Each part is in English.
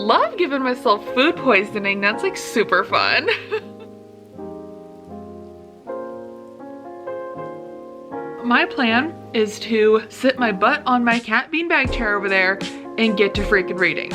love giving myself food poisoning. That's like super fun. My plan is to sit my butt on my cat beanbag chair over there and get to freaking reading.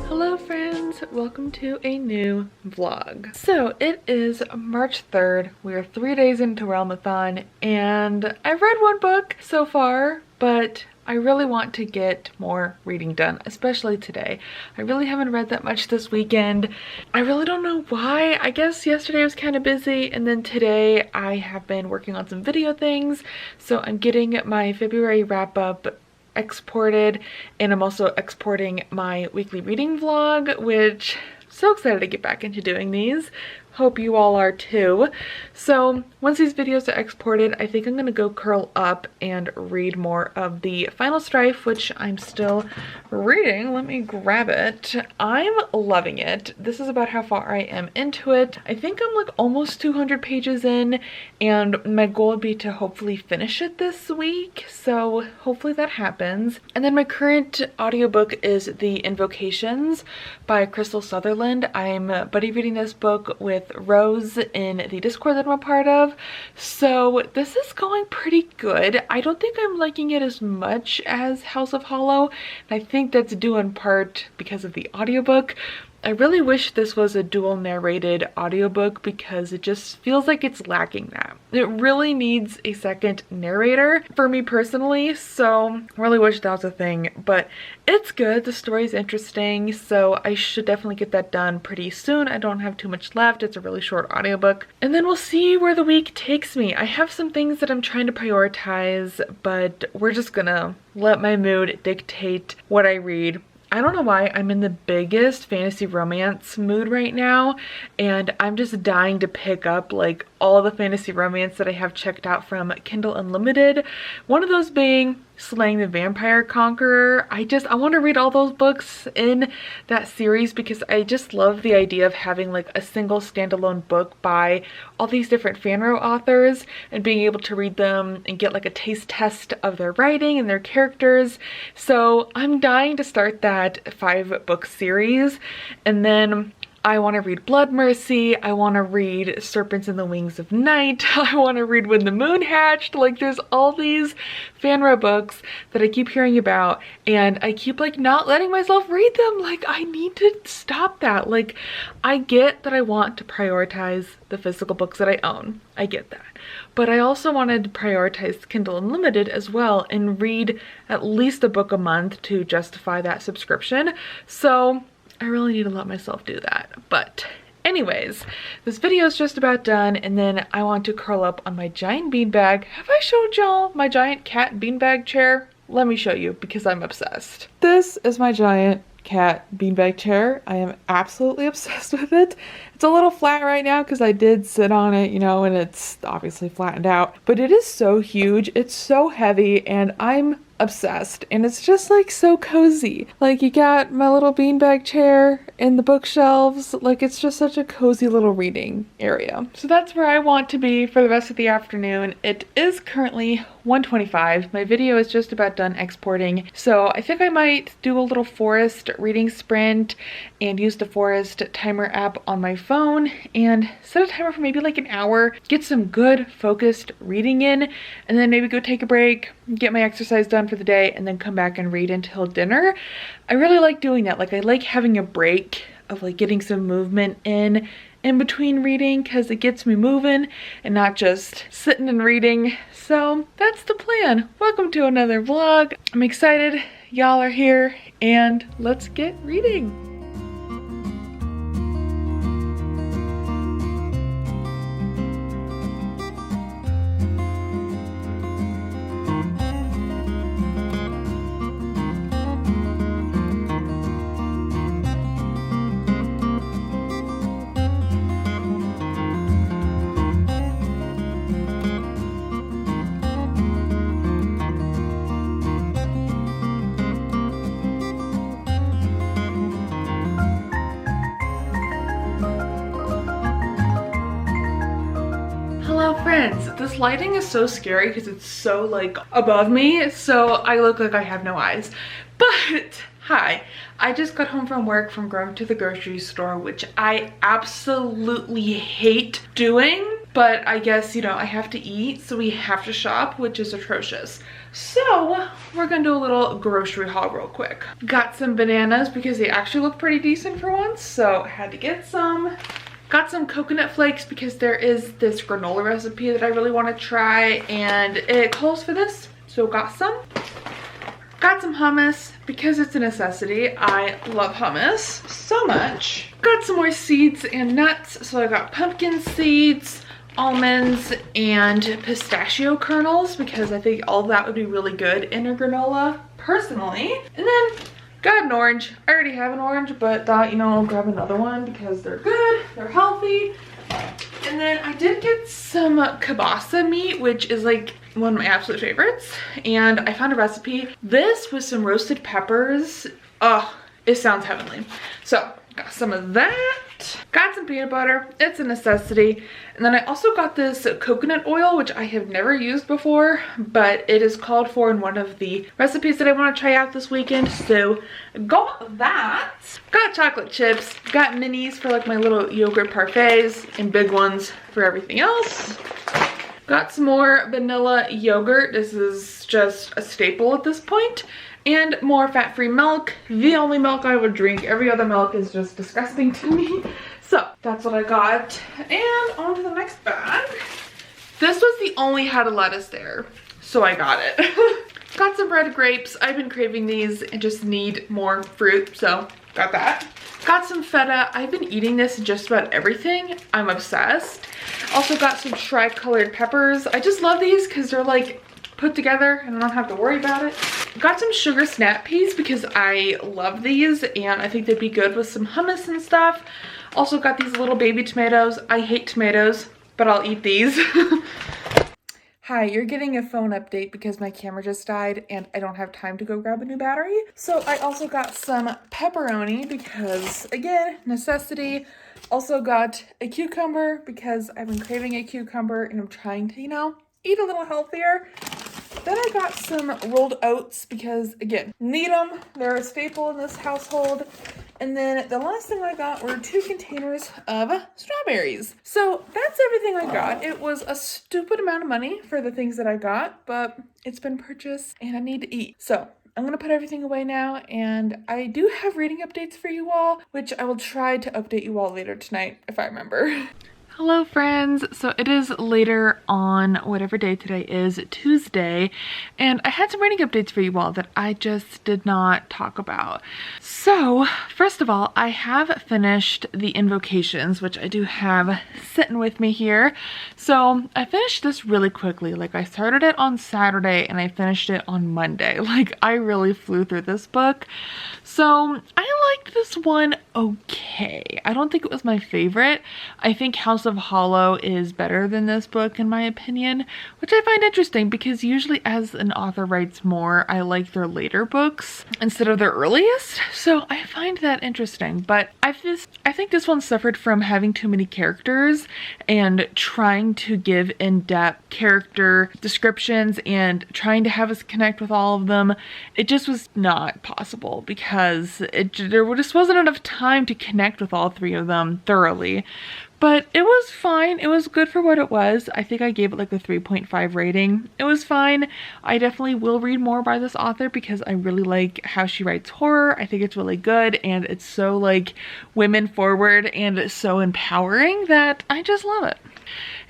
Hello friends, welcome to a new vlog. So it is March 3rd, we are 3 days into Readathon, and I've read one book so far, but I really want to get more reading done, especially today. I really haven't read that much this weekend. I really don't know why. I guess yesterday was kind of busy, and then today I have been working on some video things, so I'm getting my February wrap-up exported, and I'm also exporting my weekly reading vlog, which I'm so excited to get back into doing these. Hope you all are too. So once these videos are exported, I think I'm gonna go curl up and read more of the Final Strife, which I'm still reading. Let me grab it. I'm loving it. This is about how far I am into it. I think I'm like almost 200 pages in, and my goal would be to hopefully finish it this week. So hopefully that happens. And then my current audiobook is The Invocations by Crystal Sutherland. I'm buddy reading this book with Rose in the Discord that I'm a part of, so this is going pretty good. I don't think I'm liking it as much as House of Hollow, and I think that's due in part because of the audiobook. I really wish this was a dual narrated audiobook because it just feels like it's lacking that. It really needs a second narrator for me personally, so I really wish that was a thing, but it's good. The story's interesting, so I should definitely get that done pretty soon. I don't have too much left. It's a really short audiobook. And then we'll see where the week takes me. I have some things that I'm trying to prioritize, but we're just gonna let my mood dictate what I read. I don't know why I'm in the biggest fantasy romance mood right now, and I'm just dying to pick up like all the fantasy romance that I have checked out from Kindle Unlimited. One of those being Slaying the Vampire Conqueror. I want to read all those books in that series because I just love the idea of having like a single standalone book by all these different fanro authors and being able to read them and get like a taste test of their writing and their characters. So I'm dying to start that 5-book series, and then I want to read Blood Mercy, I want to read Serpents in the Wings of Night, I want to read When the Moon Hatched. Like, there's all these fanro books that I keep hearing about, and I keep like not letting myself read them. Like, I need to stop that. Like, I get that I want to prioritize the physical books that I own. I get that. But I also wanted to prioritize Kindle Unlimited as well and read at least a book a month to justify that subscription. So I really need to let myself do that. But anyways, this video is just about done, and then I want to curl up on my giant beanbag. Have I showed y'all my giant cat beanbag chair? Let me show you because I'm obsessed. This is my giant cat beanbag chair. I am absolutely obsessed with it. It's a little flat right now because I did sit on it, you know, and it's obviously flattened out, but it is so huge. It's so heavy, and I'm obsessed, and it's just like so cozy. Like, you got my little beanbag chair and the bookshelves. Like, it's just such a cozy little reading area. So that's where I want to be for the rest of the afternoon. It is currently 1:25. My video is just about done exporting, so I think I might do a little forest reading sprint and use the forest timer app on my phone and set a timer for maybe like an hour, get some good focused reading in, and then maybe go take a break, get my exercise done for the day, and then come back and read until dinner. I really like doing that. Like, I like having a break of like getting some movement in between reading because it gets me moving and not just sitting and reading. So that's the plan. Welcome to another vlog. I'm excited y'all are here, and let's get reading. This lighting is so scary because it's so like above me, so I look like I have no eyes. But hi, I just got home from work from going to the grocery store, which I absolutely hate doing, but I guess, you know, I have to eat, so we have to shop, which is atrocious. So we're gonna do a little grocery haul real quick. Got some bananas because they actually look pretty decent for once, so I had to get some. Got some coconut flakes because there is this granola recipe that I really want to try and it calls for this, so got some. Got some hummus because it's a necessity. I love hummus so much. Got some more seeds and nuts, so I got pumpkin seeds, almonds, and pistachio kernels because I think all of that would be really good in a granola personally. And then got an orange. I already have an orange, but thought, you know, I'll grab another one because they're good, they're healthy. And then I did get some kielbasa meat, which is like one of my absolute favorites. And I found a recipe. This with some roasted peppers. Oh, it sounds heavenly. So got some of that. Got some peanut butter. It's a necessity. And then I also got this coconut oil, which I have never used before, but it is called for in one of the recipes that I want to try out this weekend. So got that. Got chocolate chips. Got minis for like my little yogurt parfaits and big ones for everything else. Got some more vanilla yogurt. This is just a staple at this point. And more fat-free milk. The only milk I would drink. Every other milk is just disgusting to me. So that's what I got. And on to the next bag. This was the only had a lettuce there, so I got it. Got some red grapes. I've been craving these and just need more fruit, so got that. Got some feta. I've been eating this in just about everything. I'm obsessed. Also got some tri-colored peppers. I just love these because they're like put together and I don't have to worry about it. Got some sugar snap peas because I love these and I think they'd be good with some hummus and stuff. Also got these little baby tomatoes. I hate tomatoes, but I'll eat these. Hi, you're getting a phone update because my camera just died and I don't have time to go grab a new battery. So I also got some pepperoni because, again, necessity. Also got a cucumber because I've been craving a cucumber and I'm trying to, you know, eat a little healthier. Then I got some rolled oats because, again, need them. They're a staple in this household. And then the last thing I got were 2 containers of strawberries. So that's everything I got. It was a stupid amount of money for the things that I got, but it's been purchased and I need to eat. So I'm gonna put everything away now, and I do have reading updates for you all, which I will try to update you all later tonight if I remember. Hello friends, so it is later on whatever day today is, Tuesday, and I had some reading updates for you all that I just did not talk about. So first of all, I have finished the Invocations, which I do have sitting with me here. So I finished this really quickly. Like I started it on Saturday and I finished it on Monday. Like I really flew through this book. So I liked this one okay. I don't think it was my favorite. I think House of Hollow is better than this book in my opinion, which I find interesting because usually as an author writes more, I like their later books instead of their earliest. So I find that interesting, but I think this one suffered from having too many characters and trying to give in-depth character descriptions and trying to have us connect with all of them. It just was not possible because there just wasn't enough time to connect with all 3 of them thoroughly. But it was fine. It was good for what it was. I think I gave it like a 3.5 rating. It was fine. I definitely will read more by this author because I really like how she writes horror. I think it's really good and it's so like women forward and it's so empowering that I just love it.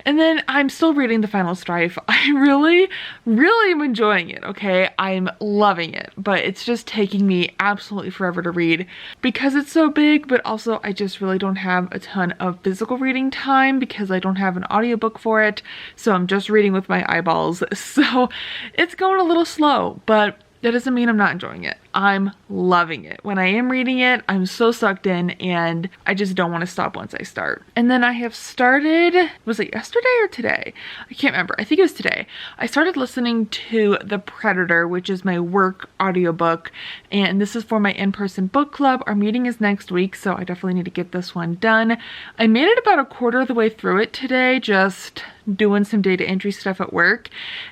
And then I'm still reading The Final Strife. I really am enjoying it, okay? I'm loving it, but it's just taking me absolutely forever to read because it's so big, but also I just really don't have a ton of physical reading time because I don't have an audiobook for it, so I'm just reading with my eyeballs. So it's going a little slow, but that doesn't mean I'm not enjoying it. I'm loving it. When I am reading it, I'm so sucked in and I just don't want to stop once I start. And then I have started, was it yesterday or today? I can't remember. I think it was today. I started listening to The Predator, which is my work audiobook, and this is for my in-person book club. Our meeting is next week, so I definitely need to get this one done. I made it about a quarter of the way through it today, just doing some data entry stuff at work,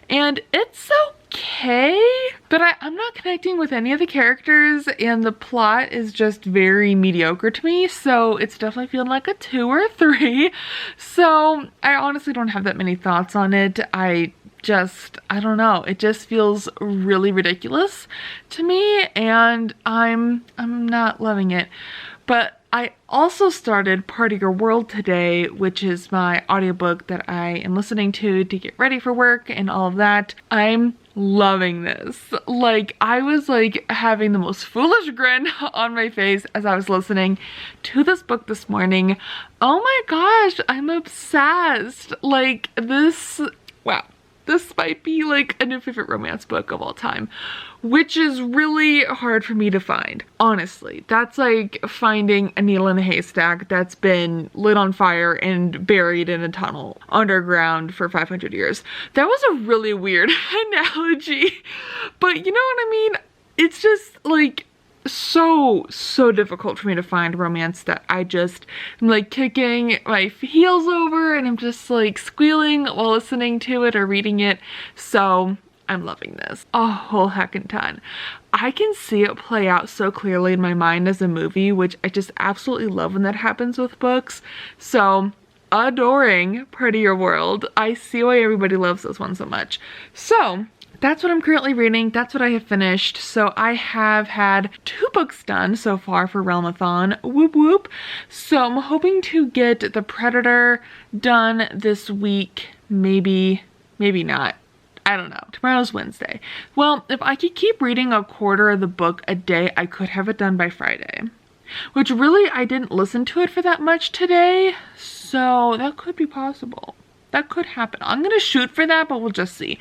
and it's okay, but I'm not connecting with any of the characters and the plot is just very mediocre to me, so it's definitely feeling like a 2 or a 3. So I honestly don't have that many thoughts on it. I don't know, it just feels really ridiculous to me and I'm not loving it. But I also started Part of Your World today, which is my audiobook that I am listening to get ready for work and all of that. I'm loving this. Like, I was like having the most foolish grin on my face as I was listening to this book this morning. Oh my gosh, I'm obsessed. Like, this, wow. This might be like a new favorite romance book of all time, which is really hard for me to find. Honestly, that's like finding a needle in a haystack that's been lit on fire and buried in a tunnel underground for 500 years. That was a really weird analogy, but you know what I mean? It's just like so difficult for me to find romance that I just am like kicking my heels over and I'm just like squealing while listening to it or reading it. So I'm loving this a whole heckin' ton. I can see it play out so clearly in my mind as a movie, which I just absolutely love when that happens with books. So adoring Part of Your World. I see why everybody loves this one so much. So that's what I'm currently reading. That's what I have finished. So I have had 2 books done so far for Readathon. Whoop whoop. So I'm hoping to get The Predator done this week. Maybe not. I don't know. Tomorrow's Wednesday. Well, if I could keep reading a quarter of the book a day, I could have it done by Friday. Which really, I didn't listen to it for that much today. So that could be possible. That could happen. I'm gonna shoot for that, but we'll just see.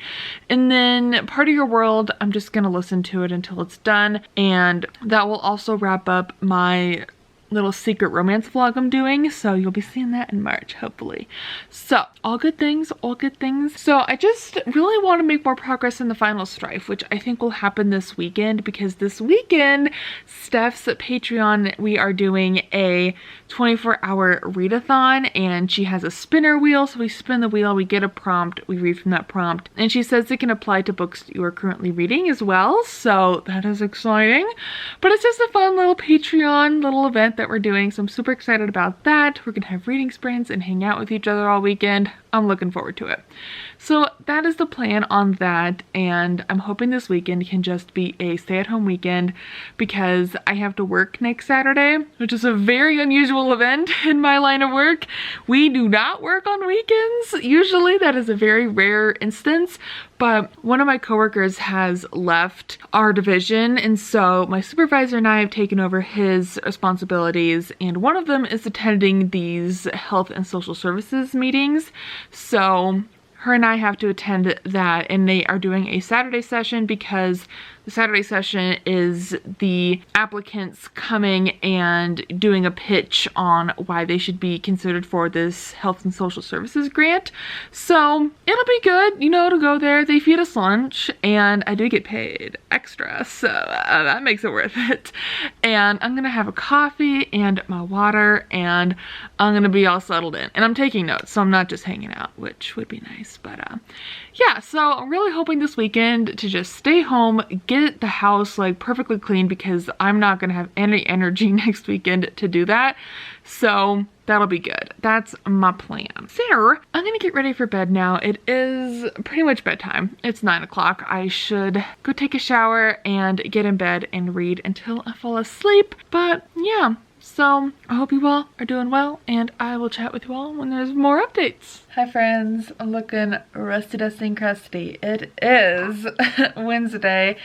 And then Part of Your World, I'm just gonna listen to it until it's done. And that will also wrap up my little secret romance vlog I'm doing, so you'll be seeing that in March, hopefully. So all good things, all good things. So I just really want to make more progress in the final strife, which I think will happen this weekend, because this weekend, Steph's Patreon, we are doing a 24-hour readathon, and she has a spinner wheel, so we spin the wheel, we get a prompt, we read from that prompt, and she says it can apply to books that you are currently reading as well, so that is exciting. But it's just a fun little Patreon little event that we're doing, so I'm super excited about that. We're gonna have reading sprints and hang out with each other all weekend. I'm looking forward to it. So that is the plan on that, and I'm hoping this weekend can just be a stay-at-home weekend because I have to work next Saturday, which is a very unusual event in my line of work. We do not work on weekends. Usually that is a very rare instance, but one of my coworkers has left our division, and so my supervisor and I have taken over his responsibilities, and one of them is attending these health and social services meetings. So her and I have to attend that, and they are doing a Saturday session because the Saturday session is the applicants coming and doing a pitch on why they should be considered for this health and social services grant. So it'll be good, you know, to go there. They feed us lunch, and I do get paid extra, so that makes it worth it. And I'm gonna have a coffee and my water, and I'm gonna be all settled in. And I'm taking notes, so I'm not just hanging out, which would be nice. But yeah, so I'm really hoping this weekend to just stay home, get the house like perfectly clean, because I'm not gonna have any energy next weekend to do that. So that'll be good. That's my plan. So I'm gonna get ready for bed now. It is pretty much bedtime. It's 9 o'clock. I should go take a shower and get in bed and read until I fall asleep. But yeah, so I hope you all are doing well, and I will chat with you all when there's more updates. Hi friends, I'm looking rusty, dusty, and crusty. It is Wednesday,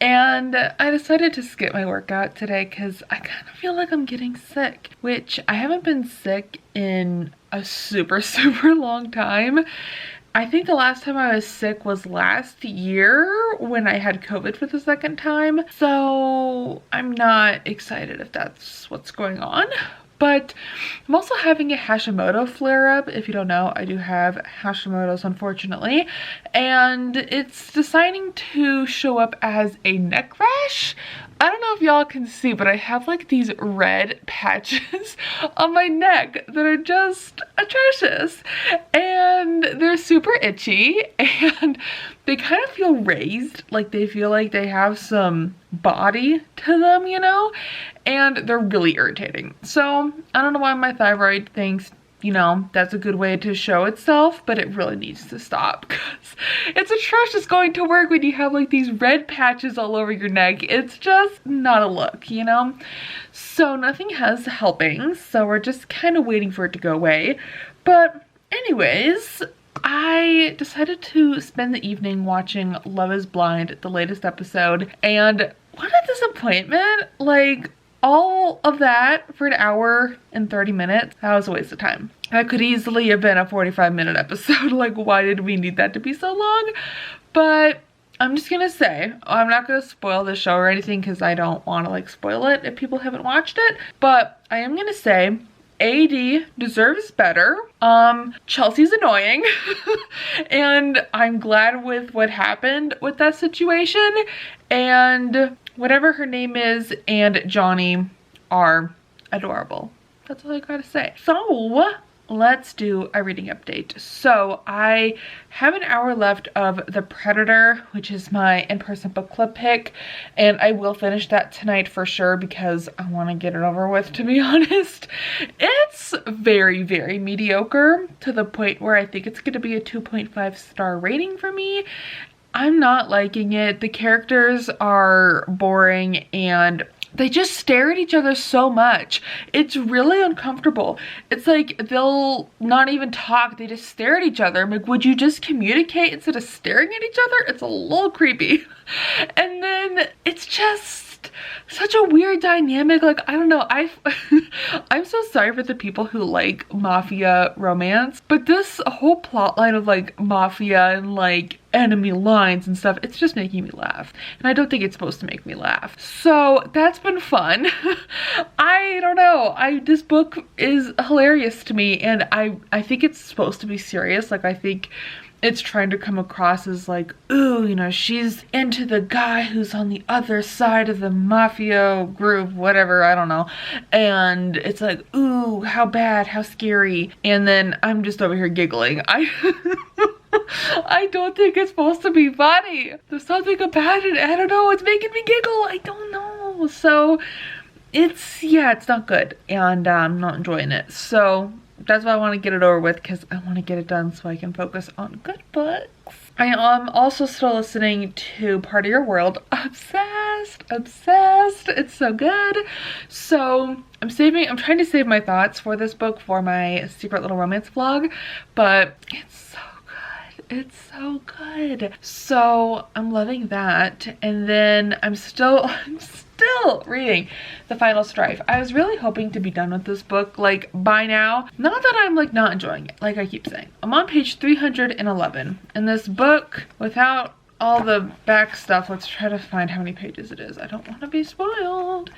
and I decided to skip my workout today because I kind of feel like I'm getting sick, which I haven't been sick in a super long time. I think the last time I was sick was last year when I had COVID for the second time. So I'm not excited if that's what's going on. But I'm also having a Hashimoto flare-up. If you don't know, I do have Hashimoto's, unfortunately. And it's deciding to show up as a neck rash. I don't know if y'all can see, but I have like these red patches on my neck that are just atrocious. And they're super itchy and they kind of feel raised. Like they feel like they have some body to them, you know? And they're really irritating. So I don't know why my thyroid thinks, you know, that's a good way to show itself, but it really needs to stop because it's atrocious going to work when you have like these red patches all over your neck. It's just not a look, you know? So nothing has helping, so we're just kind of waiting for it to go away. But anyways, I decided to spend the evening watching Love is Blind, the latest episode, and what a disappointment. Like, all of that for an hour and 30 minutes, that was a waste of time. That could easily have been a 45-minute episode. Like, why did we need that to be so long? But I'm just gonna say, I'm not gonna spoil the show or anything because I don't want to like spoil it if people haven't watched it. But I am gonna say AD deserves better. Chelsea's annoying and I'm glad with what happened with that situation, and whatever her name is and Johnny are adorable. That's all I gotta say. So let's do a reading update. So I have an hour left of The Predator, which is my in-person book club pick, and I will finish that tonight for sure because I want to get it over with, to be honest. It's very, very mediocre to the point where I think it's going to be a 2.5 star rating for me. I'm not liking it. The characters are boring and they just stare at each other so much. It's really uncomfortable. It's like they'll not even talk. They just stare at each other. I'm like, would you just communicate instead of staring at each other? It's a little creepy. And then it's just such a weird dynamic. Like, I don't know. I'm so sorry for the people who like mafia romance, but this whole plot line of like mafia and like enemy lines and stuff, it's just making me laugh, and I don't think it's supposed to make me laugh. So that's been fun. I don't know, this book is hilarious to me, and I think it's supposed to be serious. Like, I think it's trying to come across as like, ooh, you know, she's into the guy who's on the other side of the mafia group, whatever, I don't know. And it's like, ooh, how bad, how scary. And then I'm just over here giggling. I don't think it's supposed to be funny. There's something about it, I don't know, it's making me giggle. I don't know. So it's, yeah, it's not good, and I'm not enjoying it. So that's why I want to get it over with, because I want to get it done so I can focus on good books. I am also still listening to Part of Your World. Obsessed, obsessed. It's so good. So I'm trying to save my thoughts for this book for my secret little romance vlog, but it's so good. It's so good. So I'm loving that. And then I'm still reading The Final Strife. I was really hoping to be done with this book like by now. Not that I'm like not enjoying it, like I keep saying. I'm on page 311 in this book without all the back stuff. Let's try to find how many pages it is. I don't want to be spoiled.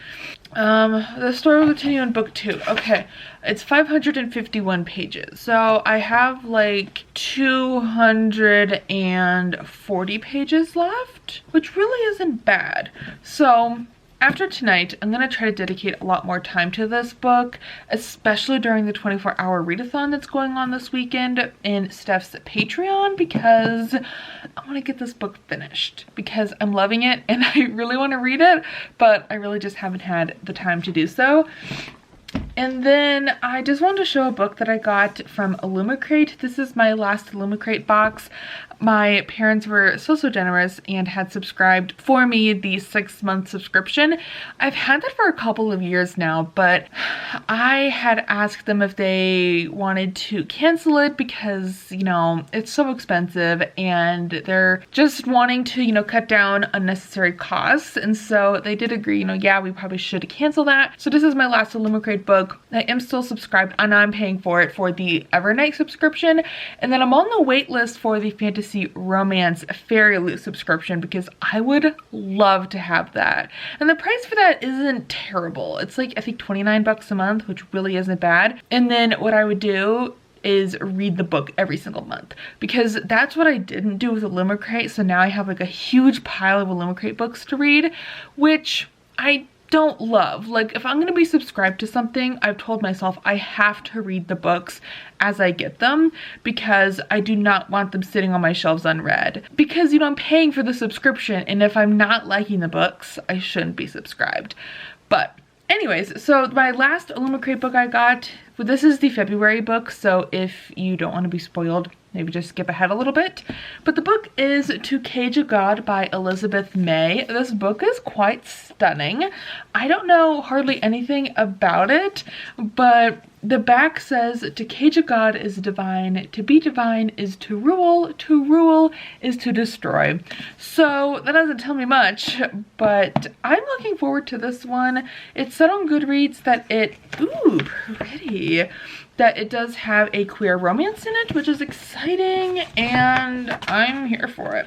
The story will continue in book 2. Okay, it's 551 pages. So I have like 240 pages left, which really isn't bad. So after tonight, I'm going to try to dedicate a lot more time to this book, especially during the 24-hour readathon that's going on this weekend in Steph's Patreon, because I want to get this book finished because I'm loving it and I really want to read it, but I really just haven't had the time to do so. And then I just wanted to show a book that I got from Illumicrate. This is my last Illumicrate box. my parents were so generous and had subscribed for me the 6-month subscription. I've had that for a couple of years now, but I had asked them if they wanted to cancel it because, you know, it's so expensive and they're just wanting to, you know, cut down unnecessary costs. And so they did agree, you know, yeah, we probably should cancel that. So this is my last Illumicrate book. I am still subscribed and I'm paying for it for the Evernight subscription. And then I'm on the wait list for the Fantasy Romance Fairy Loot subscription because I would love to have that. And the price for that isn't terrible. It's like, I think 29 bucks a month, which really isn't bad. And then what I would do is read the book every single month because that's what I didn't do with Illumicrate. So now I have like a huge pile of Illumicrate books to read, which I don't love. Like, if I'm going to be subscribed to something, I've told myself I have to read the books as I get them because I do not want them sitting on my shelves unread. Because, you know, I'm paying for the subscription, and if I'm not liking the books, I shouldn't be subscribed. But anyways, so my last Illumicrate book I got, well, this is the February book, so if you don't want to be spoiled, maybe just skip ahead a little bit. But the book is To Cage a God by Elizabeth May. This book is quite stunning. I don't know hardly anything about it, but the back says, to cage a god is divine, to be divine is to rule is to destroy. So that doesn't tell me much, but I'm looking forward to this one. It said on Goodreads that it, ooh, pretty, that it does have a queer romance in it, which is exciting, and I'm here for it.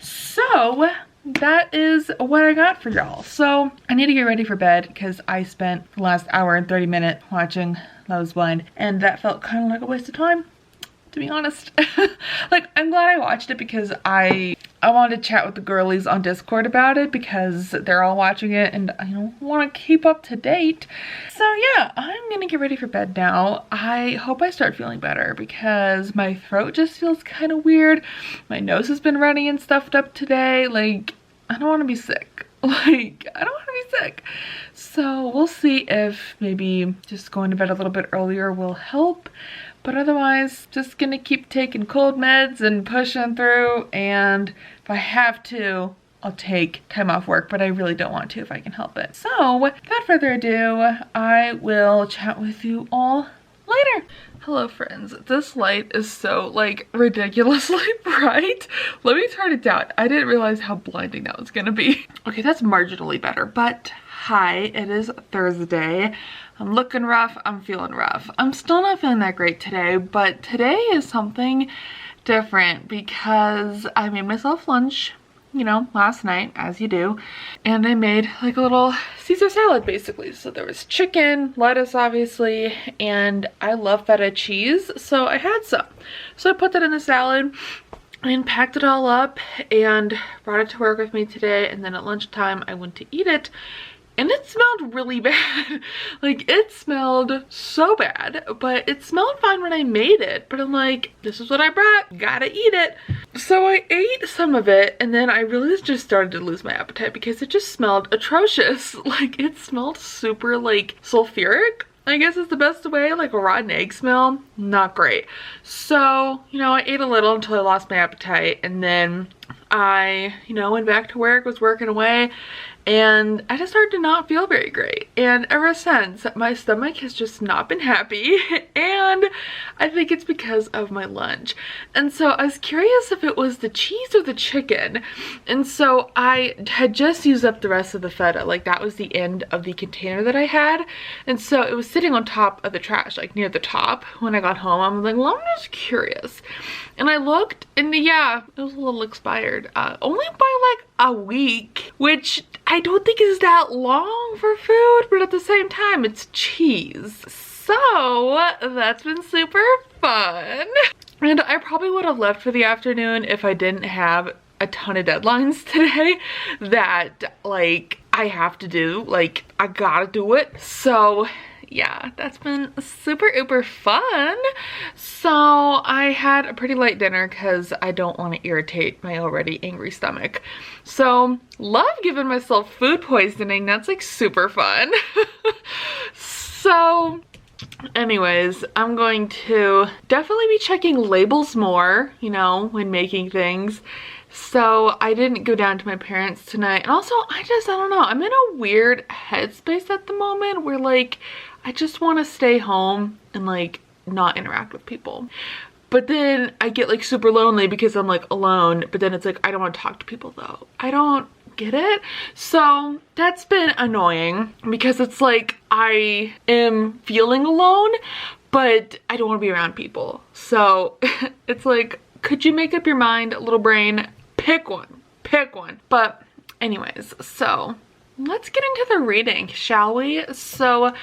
So that is what I got for y'all. So I need to get ready for bed because I spent the last hour and 30 minutes watching Love is Blind, and that felt kind of like a waste of time, to be honest. Like, I'm glad I watched it because I wanted to chat with the girlies on Discord about it because they're all watching it and I want to keep up to date. So yeah, I'm gonna get ready for bed now. I hope I start feeling better because my throat just feels kind of weird. My nose has been running and stuffed up today. Like, I don't want to be sick. Like, I don't want to be sick. So we'll see if maybe just going to bed a little bit earlier will help. But otherwise, just gonna keep taking cold meds and pushing through, and if I have to, I'll take time off work, but I really don't want to if I can help it. So without further ado, I will chat with you all later. Hello friends, this light is so like ridiculously bright. Let me turn it down. I didn't realize how blinding that was gonna be. Okay, that's marginally better, but hi, it is Thursday. I'm looking rough, I'm feeling rough. I'm still not feeling that great today, but today is something different because I made myself lunch, you know, last night, as you do, and I made like a little Caesar salad basically. So there was chicken, lettuce obviously, and I love feta cheese, so I had some. So I put that in the salad and packed it all up and brought it to work with me today, and then at lunchtime I went to eat it. And it smelled really bad. Like, it smelled so bad, but it smelled fine when I made it. But I'm like, this is what I brought, gotta eat it. So I ate some of it, and then I really just started to lose my appetite because it just smelled atrocious. Like, it smelled super, like, sulfuric, I guess is the best way, like a rotten egg smell. Not great. So, you know, I ate a little until I lost my appetite, and then I, you know, went back to work, was working away, and I just started to not feel very great. And ever since, my stomach has just not been happy, and I think it's because of my lunch. And so I was curious if it was the cheese or the chicken. And so I had just used up the rest of the feta. Like, that was the end of the container that I had. And so it was sitting on top of the trash, like near the top. When I got home, I was like, well, I'm just curious. And I looked, and yeah, it was a little expired. Only by like a week, which I don't think is that long for food, but at the same time, it's cheese. So that's been super fun. And I probably would have left for the afternoon if I didn't have a ton of deadlines today that like I have to do, like I gotta do it. So yeah, that's been super uber fun. So I had a pretty light dinner because I don't want to irritate my already angry stomach. So love giving myself food poisoning. That's like super fun. So anyways, I'm going to definitely be checking labels more, you know, when making things. So I didn't go down to my parents tonight. And also, I don't know, I'm in a weird headspace at the moment where like, I just want to stay home and like not interact with people. But then I get like super lonely because I'm like alone, but then it's like, I don't want to talk to people though. I don't get it. So that's been annoying because it's like I am feeling alone, but I don't want to be around people. So it's like, could you make up your mind, little brain? Pick one. Pick one. But anyways, so let's get into the reading, shall we? So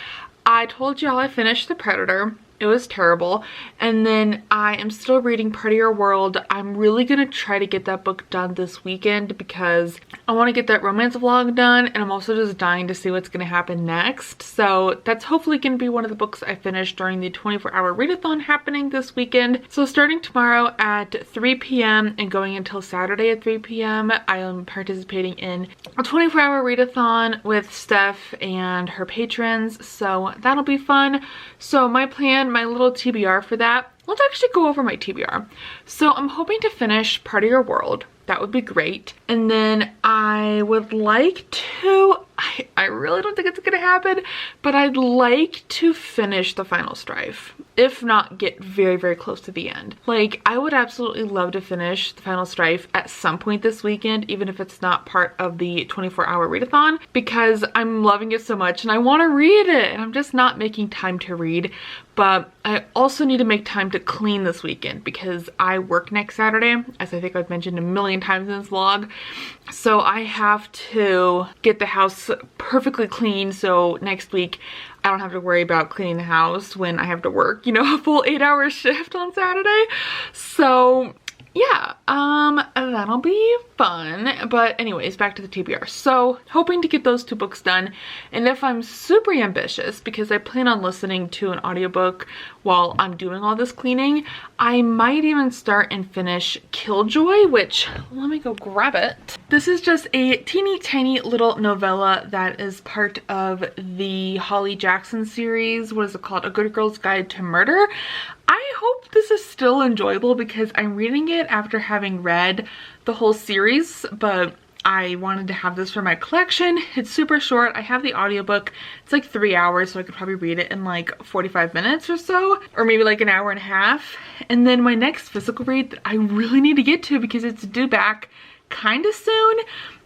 I told y'all I finished The Predator. It was terrible. And then I am still reading Part of Your World. I'm really gonna try to get that book done this weekend because I want to get that romance vlog done, and I'm also just dying to see what's gonna happen next. So that's hopefully gonna be one of the books I finish during the 24-hour readathon happening this weekend. So starting tomorrow at 3 p.m. and going until Saturday at 3 p.m. I am participating in a 24-hour readathon with Steph and her patrons. So that'll be fun. So my plan, my little TBR for that, let's actually go over my TBR. So I'm hoping to finish Part of Your World. That would be great. And then I would like to, I really don't think it's gonna happen, but I'd like to finish The Final Strife. If not, get very, very close to the end. Like, I would absolutely love to finish The Final Strife at some point this weekend, even if it's not part of the 24-hour readathon, because I'm loving it so much and I want to read it, and I'm just not making time to read. But I also need to make time to clean this weekend because I work next Saturday, as I think I've mentioned a million times in this vlog. So I have to get the house perfectly clean so next week I don't have to worry about cleaning the house when I have to work, you know, a full 8-hour shift on Saturday. So yeah, that'll be fun. But anyways, back to the TBR. So hoping to get those 2 books done. And if I'm super ambitious, because I plan on listening to an audiobook while I'm doing all this cleaning, I might even start and finish Killjoy, which, let me go grab it. This is just a teeny tiny little novella that is part of the Holly Jackson series. What is it called? A Good Girl's Guide to Murder. I hope this is still enjoyable because I'm reading it after having read the whole series, but I wanted to have this for my collection. It's super short. I have the audiobook. It's like 3 hours, so I could probably read it in like 45 minutes or so, or maybe like an hour and a half. And then my next physical read that I really need to get to because it's due back kind of soon,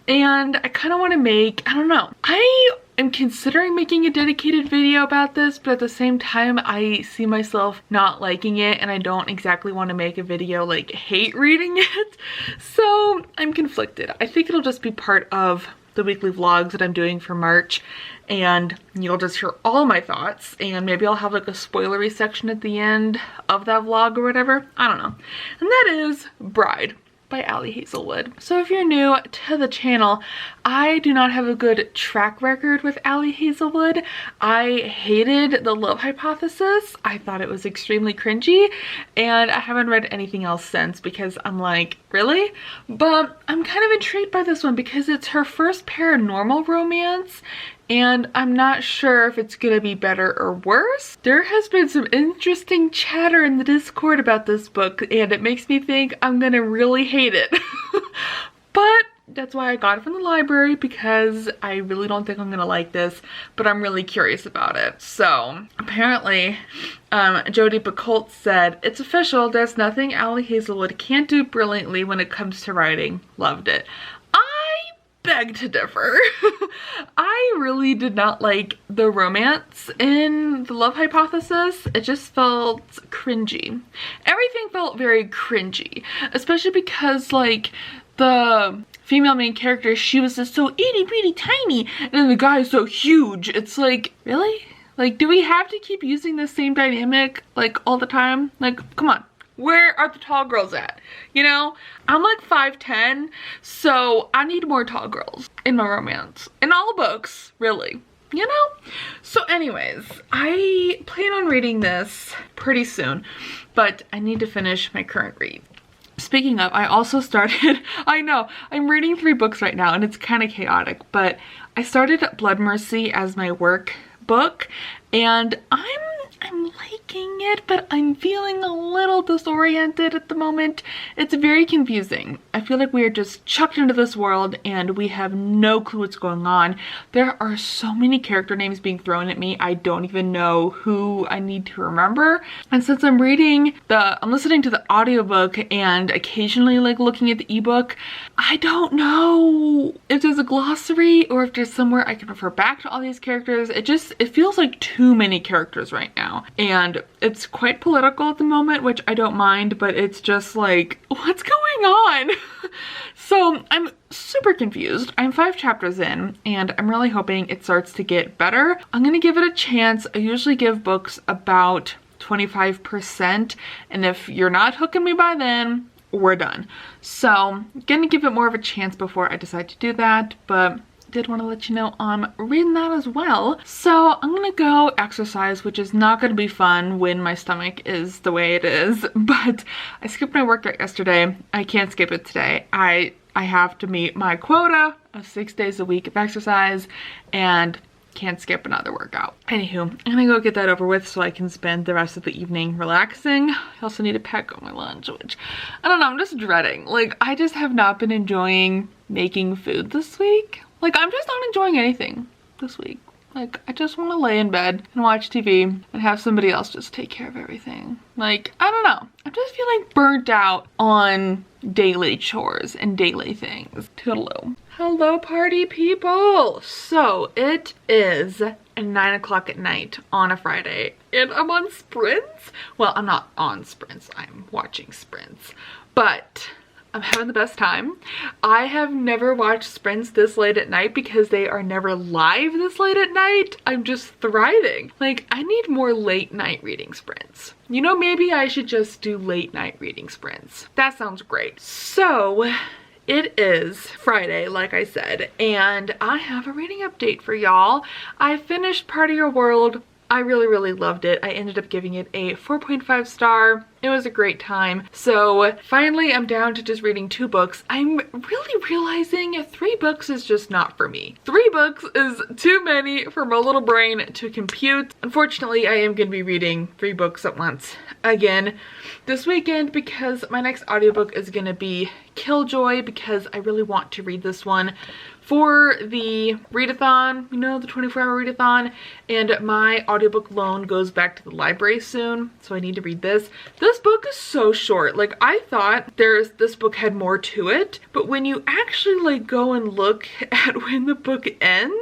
and I kind of want to make, I don't know, I am considering making a dedicated video about this, but at the same time I see myself not liking it and I don't exactly want to make a video like hate reading it. So I'm conflicted. I think it'll just be part of the weekly vlogs that I'm doing for March, and you'll just hear all my thoughts, and maybe I'll have like a spoilery section at the end of that vlog or whatever. I don't know. And that is Bride by Ali Hazelwood. So if you're new to the channel, I do not have a good track record with Ali Hazelwood. I hated The Love Hypothesis. I thought it was extremely cringy, and I haven't read anything else since because I'm like, really? But I'm kind of intrigued by this one because it's her first paranormal romance, and I'm not sure if it's gonna be better or worse. There has been some interesting chatter in the Discord about this book, and it makes me think I'm gonna really hate it. But that's why I got it from the library, because I really don't think I'm gonna like this, but I'm really curious about it. So apparently Jodi Picoult said, "It's official, there's nothing Ali Hazelwood can't do brilliantly when it comes to writing. Loved it." Beg to differ. I really did not like the romance in The Love Hypothesis. It just felt cringy. Everything felt very cringy, especially because like the female main character, she was just so itty bitty tiny, and then the guy is so huge. It's like, really? Like, do we have to keep using the same dynamic like all the time? Like, come on. Where are the tall girls at? You know, I'm like 5'10", so I need more tall girls in my romance. In all books, really. You know? So anyways, I plan on reading this pretty soon, but I need to finish my current read. Speaking of, I also started, I know, I'm reading 3 books right now and it's kind of chaotic, but I started Blood Mercy as my work book, and I'm I'm liking it, but I'm feeling a little disoriented at the moment. It's very confusing. I feel like we are just chucked into this world and we have no clue what's going on. There are so many character names being thrown at me. I don't even know who I need to remember. And since I'm listening to the audiobook and occasionally like looking at the ebook, I don't know if there's a glossary or if there's somewhere I can refer back to all these characters. It feels like too many characters right now. And it's quite political at the moment, which I don't mind, but it's just like, what's going on? So I'm super confused. I'm 5 chapters in and I'm really hoping it starts to get better. I'm gonna give it a chance. I usually give books about 25%, and if you're not hooking me by then, we're done. So I'm gonna give it more of a chance before I decide to do that, but did want to let you know I'm reading that as well. So I'm gonna go exercise, which is not gonna be fun when my stomach is the way it is, but I skipped my workout yesterday. I can't skip it today. I have to meet my quota of 6 days a week of exercise and can't skip another workout. Anywho, I'm gonna go get that over with so I can spend the rest of the evening relaxing. I also need to pack on my lunch, which I don't know, I'm just dreading. Like, I just have not been enjoying making food this week. Like, I'm just not enjoying anything this week. Like, I just want to lay in bed and watch TV and have somebody else just take care of everything. Like, I don't know. I'm just feeling burnt out on daily chores and daily things. Toodaloo. Hello, party people. So it is 9 o'clock at night on a Friday and I'm on sprints. Well, I'm not on sprints. I'm watching sprints, but I'm having the best time. I have never watched sprints this late at night because they are never live this late at night. I'm just thriving. Like, I need more late night reading sprints. You know, maybe I should just do late night reading sprints. That sounds great. So it is Friday, like I said, and I have a reading update for y'all. I finished Part of Your World. I really loved it. I ended up giving it a 4.5 star. It was a great time. So finally I'm down to just reading 2 books. I'm really realizing 3 books is just not for me. 3 books is too many for my little brain to compute. Unfortunately, I am going to be reading 3 books at once again this weekend because my next audiobook is going to be Killjoy, because I really want to read this one for the readathon, you know, the 24-hour readathon, and my audiobook loan goes back to the library soon, so I need to read this. This book is so short. Like, I thought this book had more to it, but when you actually like go and look at when the book ends,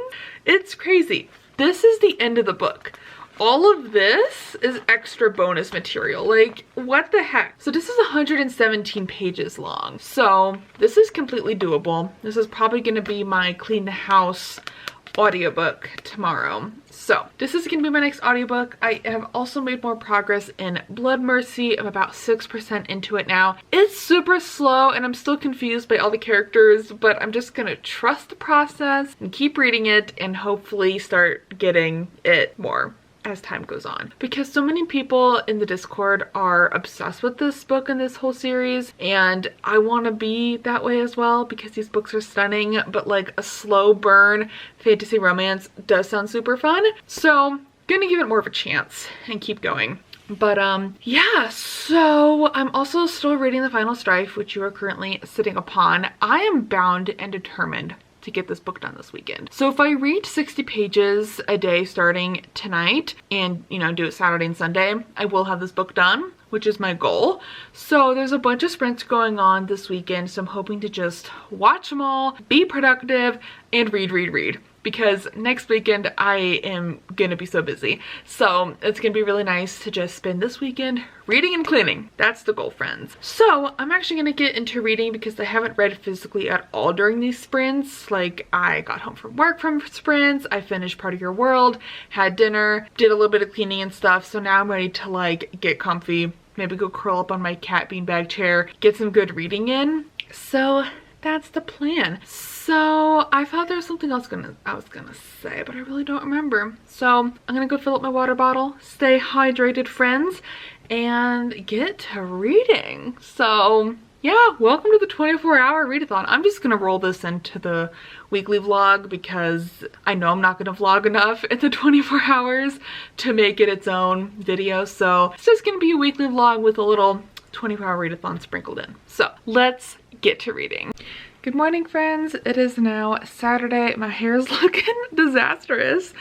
it's crazy. This is the end of the book. All of this is extra bonus material. Like, what the heck? So this is 117 pages long. So this is completely doable. This is probably gonna be my clean the house audiobook tomorrow. So this is gonna be my next audiobook. I have also made more progress in Blood Mercy. I'm about 6% into it now. It's super slow and I'm still confused by all the characters, but I'm just gonna trust the process and keep reading it and hopefully start getting it more as time goes on, because so many people in the Discord are obsessed with this book and this whole series, and I want to be that way as well because these books are stunning, but like a slow burn fantasy romance does sound super fun, so gonna give it more of a chance and keep going. But yeah, so I'm also still reading The Final Strife, which you are currently sitting upon. I am bound and determined to get this book done this weekend. So if I read 60 pages a day starting tonight and, you know, do it Saturday and Sunday, I will have this book done, which is my goal. So there's a bunch of sprints going on this weekend, so I'm hoping to just watch them all, be productive, and read. Because next weekend I am gonna be so busy. So it's gonna be really nice to just spend this weekend reading and cleaning. That's the goal, friends. So I'm actually gonna get into reading because I haven't read physically at all during these sprints. Like, I got home from work from sprints, I finished Part of Your World, had dinner, did a little bit of cleaning and stuff. So now I'm ready to like get comfy, maybe go curl up on my cat beanbag chair, get some good reading in. So that's the plan. So I thought there was something else I was gonna say, but I really don't remember. So I'm gonna go fill up my water bottle, stay hydrated, friends, and get to reading. So Yeah, welcome to the 24-hour readathon. I'm just gonna roll this into the weekly vlog because I know I'm not gonna vlog enough in the 24 hours to make it its own video. So it's just gonna be a weekly vlog with a little 24-hour readathon sprinkled in. So let's get to reading. Good morning, friends. It is now Saturday. My hair is looking disastrous,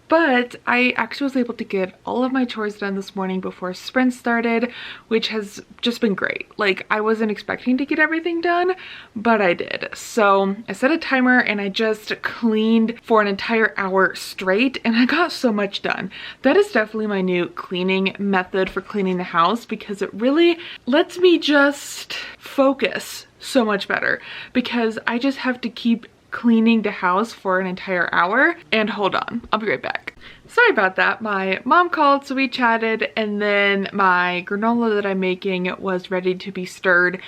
but I actually was able to get all of my chores done this morning before sprint started, which has just been great. Like, I wasn't expecting to get everything done, but I did. So I set a timer and I just cleaned for an entire hour straight, and I got so much done. That is definitely my new cleaning method for cleaning the house, because it really lets me just focus so much better, because I just have to keep cleaning the house for an entire hour. And hold on, I'll be right back. Sorry about that. My mom called, so we chatted, and then my granola that I'm making was ready to be stirred,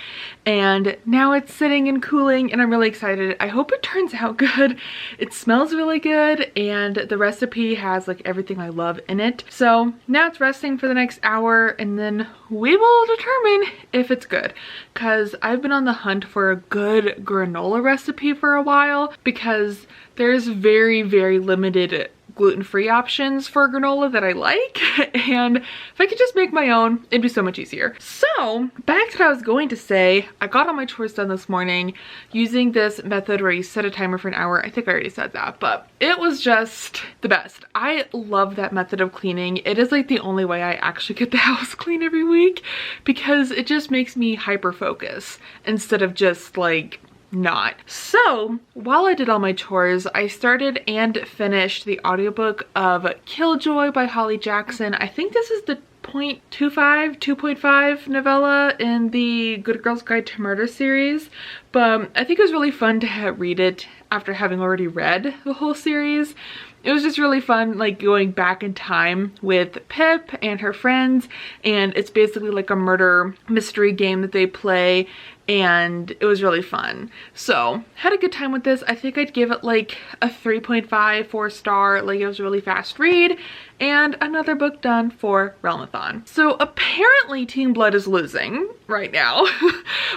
and now it's sitting and cooling, and I'm really excited. I hope it turns out good. It smells really good, and the recipe has like everything I love in it. So now it's resting for the next hour, and then we will determine if it's good, because I've been on the hunt for a good granola recipe for a while, because there's very limited gluten-free options for granola that I like, and if I could just make my own, it'd be so much easier. So back to what I was going to say, I got all my chores done this morning using this method where you set a timer for an hour. I think I already said that, but it was just the best. I love that method of cleaning. It is like the only way I actually get the house clean every week, because it just makes me hyper focus instead of just like not. So while I did all my chores, I started and finished the audiobook of Killjoy by Holly Jackson. I think this is the 2.5 novella in the Good Girl's Guide to Murder series, but I think it was really fun to read it after having already read the whole series. It was just really fun, like going back in time with Pip and her friends, and it's basically like a murder mystery game that they play, and it was really fun. So had a good time with this. I think I'd give it like a 3.5, 4-star. Like, it was a really fast read, and another book done for Readathon. So apparently Teen Blood is losing right now,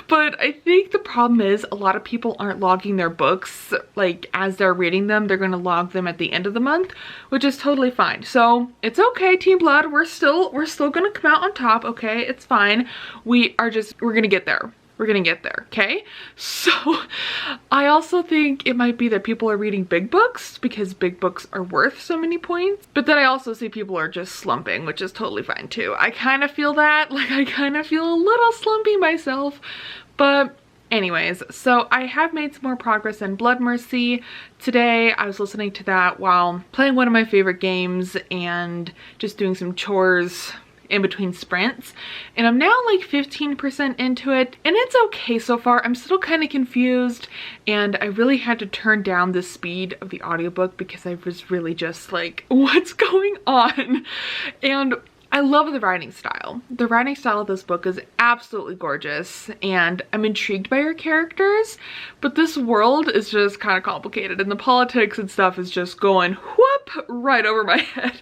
but I think the problem is a lot of people aren't logging their books like as they're reading them. They're going to log them at the end of the month, which is totally fine. So it's okay, Teen Blood. We're still going to come out on top. Okay, it's fine. We're gonna get there. We're gonna get there, okay? So I also think it might be that people are reading big books because big books are worth so many points, but then I also see people are just slumping, which is totally fine too. I kind of feel that, like I kind of feel a little slumpy myself, but anyways, so I have made some more progress in Blood Mercy. Today I was listening to that while playing one of my favorite games and just doing some chores in between sprints, and I'm now like 15% into it, and it's okay so far. I'm still kind of confused, and I really had to turn down the speed of the audiobook because I was really just like, what's going on? And I love the writing style. The writing style of this book is absolutely gorgeous, and I'm intrigued by her characters, but this world is just kind of complicated, and the politics and stuff is just going whoop right over my head.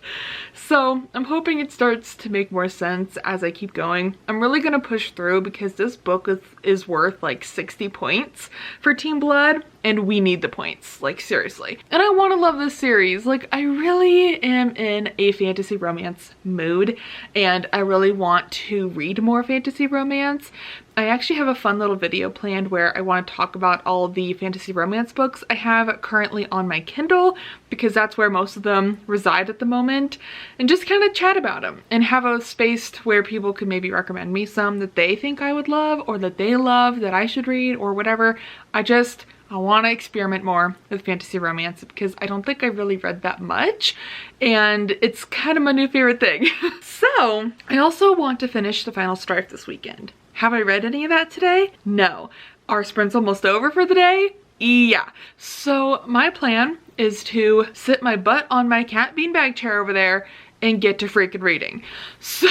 So I'm hoping it starts to make more sense as I keep going. I'm really gonna push through because this book is worth like 60 points for Teen Blood, and we need the points, like seriously. And I want to love this series. Like, I really am in a fantasy romance mood, and I really want to read more fantasy romance. I actually have a fun little video planned where I want to talk about all the fantasy romance books I have currently on my Kindle, because that's where most of them reside at the moment, and just kind of chat about them and have a space where people could maybe recommend me some that they think I would love, or that they love that I should read, or whatever. I want to experiment more with fantasy romance because I don't think I really read that much, and it's kind of my new favorite thing. So I also want to finish The Final Strife this weekend. Have I read any of that today? No. Are sprints almost over for the day? Yeah. So my plan is to sit my butt on my cat beanbag chair over there and get to freaking reading. So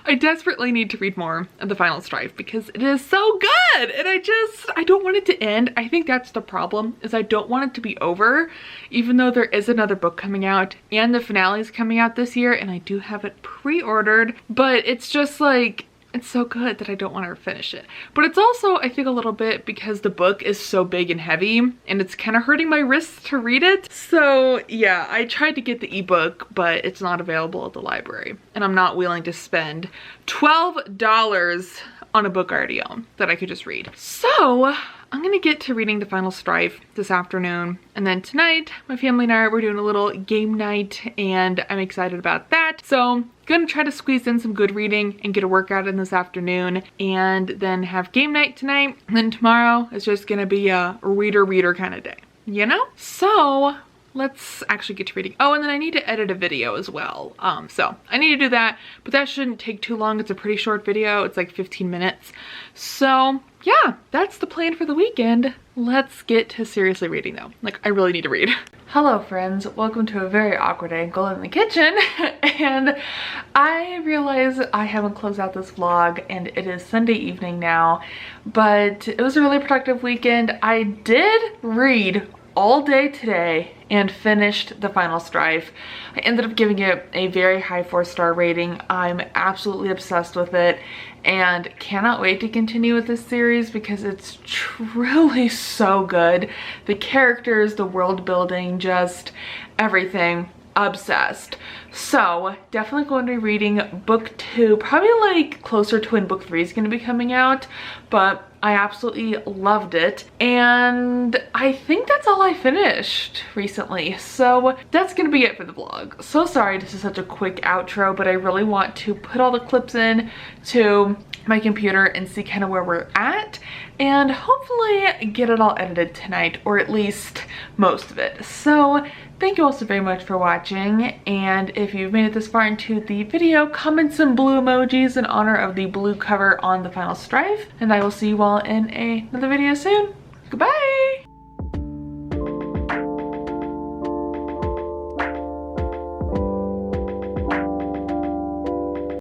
I desperately need to read more of The Final Strife because it is so good, and I don't want it to end. I think that's the problem, is I don't want it to be over, even though there is another book coming out and the finale is coming out this year, and I do have it pre-ordered, but it's just like, it's so good that I don't want to finish it. But it's also, I think, a little bit because the book is so big and heavy and it's kind of hurting my wrists to read it. So yeah, I tried to get the ebook, but it's not available at the library. And I'm not willing to spend $12 on a book I already own that I could just read. So I'm gonna get to reading The Final Strife this afternoon. And then tonight, my family and I, we're doing a little game night and I'm excited about that. So gonna try to squeeze in some good reading and get a workout in this afternoon and then have game night tonight. And then tomorrow is just gonna be a reader kind of day, you know? So let's actually get to reading. Oh, and then I need to edit a video as well. So I need to do that, but that shouldn't take too long. It's a pretty short video. It's like 15 minutes. So yeah, that's the plan for the weekend. Let's get to seriously reading though. Like, I really need to read. Hello friends, welcome to a very awkward angle in the kitchen. And I realize I haven't closed out this vlog and it is Sunday evening now, but it was a really productive weekend. I did read all day today and finished The Final Strife. I ended up giving it a very high 4-star rating. I'm absolutely obsessed with it and cannot wait to continue with this series because it's truly so good. The characters, the world building, just everything. Obsessed. So definitely going to be reading book 2, probably like closer to when book 3 is going to be coming out, but I absolutely loved it. And I think that's all I finished recently. So that's going to be it for the vlog. So sorry this is such a quick outro, but I really want to put all the clips in to my computer and see kind of where we're at and hopefully get it all edited tonight, or at least most of it. So thank you all so very much for watching, and if you've made it this far into the video, comment some blue emojis in honor of the blue cover on The Final Strife, and I will see you all in another video soon. Goodbye!